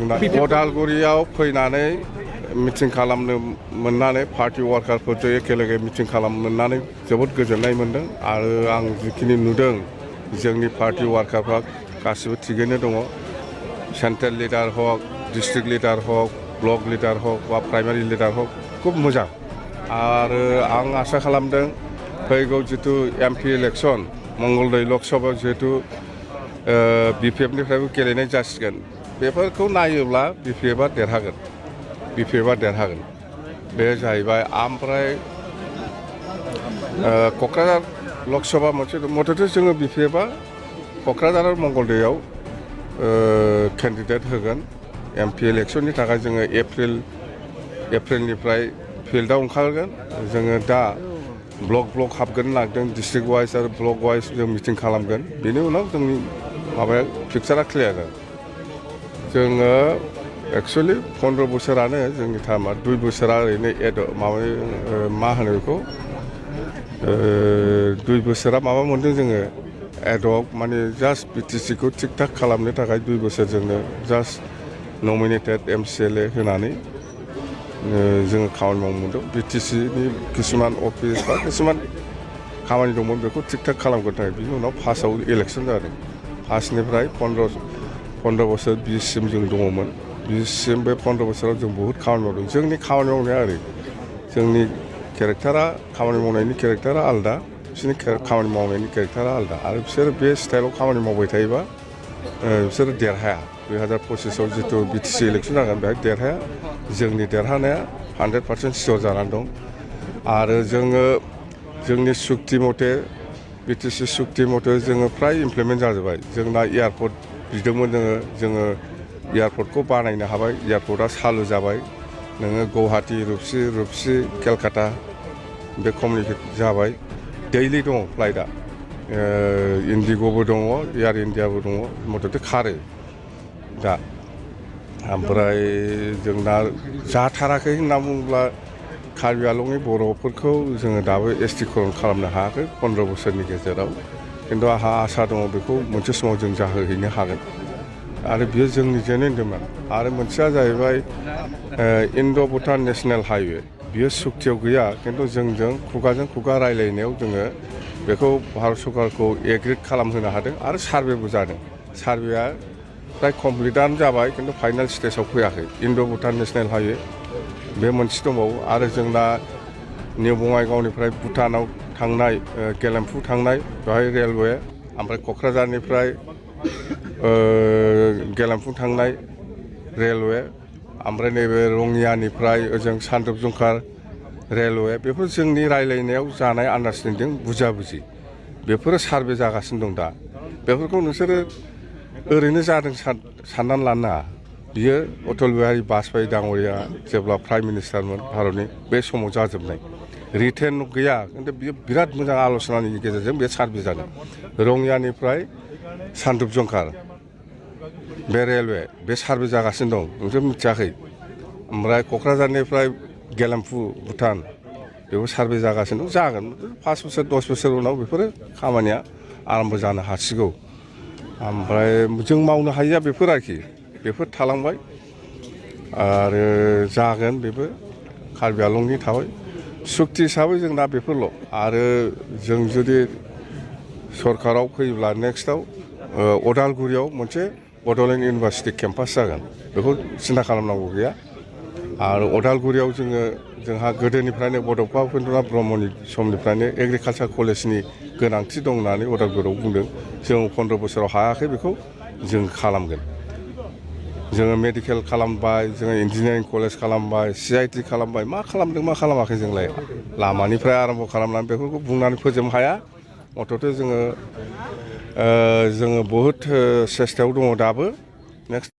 अदालगुरियाव फैनानै मिटिं खालामनो मोननानै पार्टी वार्कारफोरजों एखेलगे मिटिं खालामनो मोननानै जोबोद गोजोननाय मोनदों आरो आं जिखिनि नुदों जोंनि पार्टी वार्कारफ्रा गासिबो थिगैनो दङ सेन्ट्रेल लिडार हक डिस्ट्रिक्ट लिडार हक ब्लक लिडार हक बा प्राइमारि लिडार हक खुब मोजां आरो आं आसा खालामदों फैगौ जितु एमपि इलेक्शन मंगलदै लकसभायाव जिहेतु बिपिएफनिफ्रायबो गेलेनाय जासिगोन बेफोरखौ नायोब्ला बिपिएफआ देरहागोन बे जाहैबाय ओमफ्राय क'क्राझार लकसभा मोनसे मथथे जोङो बिपिएफआ क'क्राझार आरो मंगलदैयाव केन्डिडेट होगोन एमपि इलेक्शननि थाखाय जोङो एप्रिलनिफ्राय फिल्डआव ओंखारगोन जोङो दा ब्लक हाबगोन नागिरदों डिस्ट्रिक्ट वाइज आरो ब्लक वाइज जों मिटिं खालामगोन बेनि उनाव जोंनि माबाया पिक्चारा क्लियार जागोन जोङो एक्चुअलि 15 बोसोरानो जोंनि टाइमा 2 बोसोरा ओरैनो मा होनो बेखौ 2 बोसोरा माबा मोनदों जोङो एडहक माने जास्ट बिटिसिखौ थिग थाक खालामनो थाखाय 2 बोसोर जोंनो जास्ट नमिनेटेड एमसिएलए होनानै जोङो खामानि मावनो मोनदों बिटिसिनि किसुमान अफिस बा किसुमान खामानि दंमोन बेखौ थिग थाक खालामगोन थाखाय बिनि उनाव फार्स्टआव इलेक्शन जादों फार्स्टनिफ्राय 15 बोसोर 20 सिम जों दङमोन 20 सिम बे 15 बोसोराव जों बहुत खामानि मावदों जोंनि खामानि मावनाया ओरै जोंनि केरेक्टारा खामानि मावनायनि केरेक्टारा आलादा बिसोरनि खामानि मावनायनि केरेक्टारा आलादा आरो बिसोर बे स्टाइलाव खामानि मावबाय थायोबा बिसोर देरहाया 2025आव जितु बिटिसि इलेक्शन जागोन बेहाय देरहाया जोंनि देरहानाया 100% सियर जानानै दं आरो जोङो जोंनि सुक्ति मथे बिटिसि सुक्ति मथे जोङो फ्राय इमप्लिमेन्ट जाजोब्बाय जोंना एयारपर्ट बिदोंमोन जोङो एयारपर्टखौ बानायनो हाबाय एयारपर्टआ चालु जाबाय नोङो गुवाहाटी रुपसि केलकाता बे कमिउनिकेट जाबाय दैलि दङ फ्लाइटआ इन्डिग'बो दङ एयार इन्डियाबो दङ मथथे खारो दा ओमफ्राय जोंना जाथाराखै होनना बुङोब्ला कार्बि आंलंनि बर'फोरखौ जोङो दाबो एसटिकरन खालामनो हायाखै 15 बोसोरनि गेजेराव खिन्थु आंहा आसा दङ बेखौ मोनसे समाव जों जाहोहैनो हागोन आरो बियो जोंनि जेनो डिमान्ड आरो मोनसेया जाहैबाय इन्ड' भुटान नेशनेल हाइवे बियो सुक्तियाव गैया खिन्थु जोंजों खुगाजों खुगा रायलायनायाव जोङो बेखौ भारत सरकारखौ एग्रिड खालामहोनो हादों आरो सार्भेबो जादों सार्भेया प्राय कमप्लिटआनो जाबाय खिन्थु फाइनाल स्टेजाव फैयाखै इन्ड' भुटान नेशनेल हाइवे बे मोनसे दंबावो आरो जोंना निउ बङाइगावनिफ्राय भुटानाव थांनाय गेलेमफु थांनाय बेवहाय रेलवे ओमफ्राय क'क्राझारनिफ्राय गेलेमफु थांनाय रेलवे ओमफ्राय नैबे रङियानिफ्राय ओजों सानद्रुप जंखार रेलवे बेफोर जोंनि रायलायनायाव जानाय आन्डारस्टेन्डिं बुझाबुझि बेफोरो सार्भे जागासिनो दं दा बेफोरखौ नोंसोरो ओरैनो जादों साननानै लानो नाङा बियो अटल बिहारि बाजपेयी दाङ'रिया जेब्ला प्राइम मिनिस्टारमोन भारतनि बे समाव जाजोबनाय रिटेन गैया खिन्थु बियो बिराद मोजां आल'सनानि गेजेरजों बे सार्भे जादों रङियानिफ्राय सानद्रुप जंखार बे रेलवे बे सार्भे जागासिनो दं नोंसोर मिथियाखै ओमफ्राय क'क्राझारनिफ्राय गेलेमफु भुटान बेबो सार्भे जागासिनो दं जागोन 5 बोसोर 10 बोसोर उनाव बेफोरो खामानिया आराम्भ जानो हासिगौ ओमफ्राय जों मावनो हायिया बेफोर आरोखि बेफोर थालांबाय आरो जागोन बेबो कार्बि आंलंनि थाबाय सुक्ति हिसाबै जों दा बेफोरल' आरो जों जुदि सरकाराव फैयोब्ला नेक्स्टआव अदालगुरियाव मोनसे बड'लेण्ड इउनिभार्सिटि केम्पास जागोन बेखौ सिन्था खालामनांगौ गैया आरो अदालगुरियाव जोंहा गोदोनिफ्रायनो बड'फा उपेन्द्रनाथ ब्रह्मनि समनिफ्रायनो एग्रिकालसार कलेजनि गोनांथि दं होननानै अदालगुरियाव बुंदों जों 15 बोसोराव हायाखै बेखौ जों खालामगोन जोङो मेडिकेल खालामबाय जोङो इन्जिनियारिं कलेज खालामबाय CIT खालामबाय मा खालामदों मा खालामाखै जोंलाय लामानिफ्राय आराम्भ खालामनानै बेफोरखौ बुंनानै फोजोबनो हाया मथथे जोङो बहुद सेस्तायाव दङ दाबो नेक्स्ट